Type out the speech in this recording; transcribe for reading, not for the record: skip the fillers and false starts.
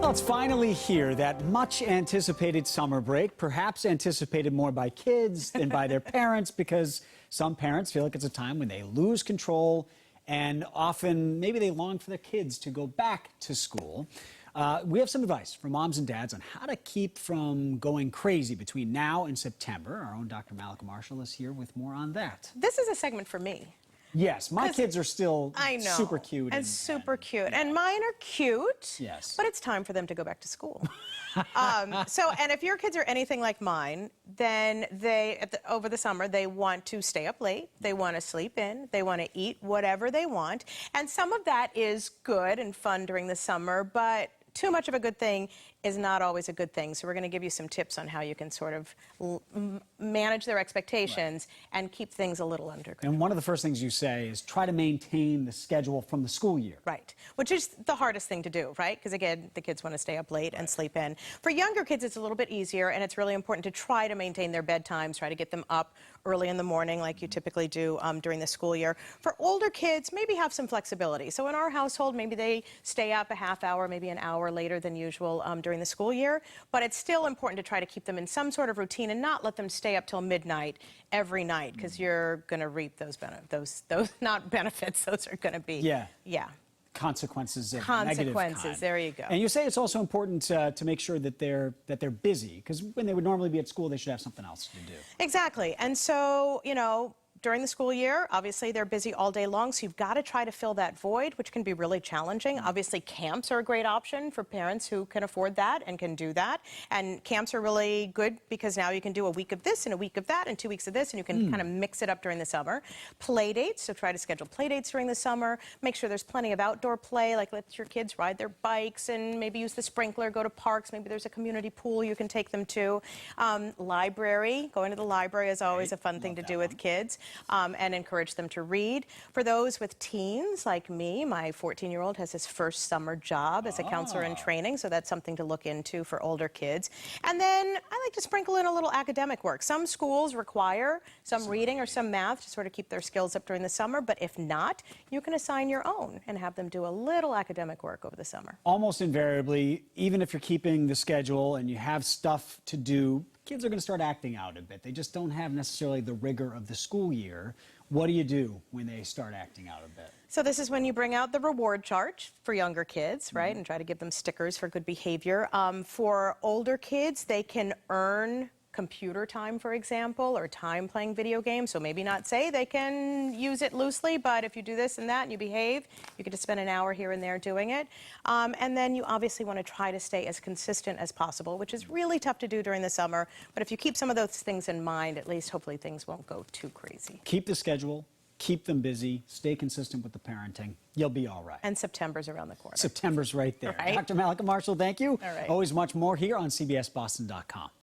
Well, it's finally here, that much anticipated summer break, perhaps anticipated more by kids than by their parents, because some parents feel like it's a time when they lose control and often maybe they long for their kids to go back to school. We have some advice for moms and dads on how to keep from going crazy between now and September. Our own Dr. Mallika Marshall is here with more on that. This is a segment for me. Yes, my kids are still I know, super cute. And super cute. And mine are cute. Yes. But it's time for them to go back to school. And if your kids are anything like mine, then over the summer, they want to stay up late. They want to sleep in. They want to eat whatever they want. And some of that is good and fun during the summer, but too much of a good thing is not always a good thing. So we're going to give you some tips on how you can sort of manage their expectations and keep things a little under control. And one of the first things you say is try to maintain the schedule from the school year. Right, which is the hardest thing to do, right? Because again, the kids want to stay up late and sleep in. For younger kids, it's a little bit easier, and it's really important to try to maintain their bedtimes, try to get them up early in the morning like you typically do during the school year. For older kids, maybe have some flexibility. So in our household, maybe they stay up a half hour, maybe an hour later than usual during the school year, but it's still important to try to keep them in some sort of routine and not let them stay up till midnight every night, because you're going to reap those not benefits, those are going to be Consequences of consequences, negative kind. There you go. And you say it's also important to make sure that they're busy, because when they would normally be at school, they should have something else to do. Exactly. And so, you know, during the school year, obviously they're busy all day long, so you've got to try to fill that void, which can be really challenging. Obviously, camps are a great option for parents who can afford that and can do that. And camps are really good because now you can do a week of this and a week of that and 2 weeks of this, and you can kind of mix it up during the summer. Play dates, so try to schedule play dates during the summer. Make sure there's plenty of outdoor play, like let your kids ride their bikes and maybe use the sprinkler, go to parks. Maybe there's a community pool you can take them to. Library, going to the library is always a fun thing to do with kids. And encourage them to read. For those with teens like me, my 14-year-old has his first summer job as a counselor in training, so that's something to look into for older kids. And then I like to sprinkle in a little academic work. Some schools require some reading or some math to sort of keep their skills up during the summer, but if not, you can assign your own and have them do a little academic work over the summer. Almost invariably, even if you're keeping the schedule and you have stuff to do, kids are going to start acting out a bit. They just don't have necessarily the rigor of the school year. What do you do when they start acting out a bit? So this is when you bring out the reward chart for younger kids, right, and try to give them stickers for good behavior. For older kids, they can earn computer time, for example, or time playing video games. So maybe not say they can use it loosely, but if you do this and that and you behave, you get to spend an hour here and there doing it. And then you obviously want to try to stay as consistent as possible, which is really tough to do during the summer. But if you keep some of those things in mind, at least hopefully things won't go too crazy. Keep the schedule, keep them busy, stay consistent with the parenting. You'll be all right. And September's around the corner. September's right there. Right? Dr. Mallika Marshall, thank you. All right. Always much more here on CBSBoston.com.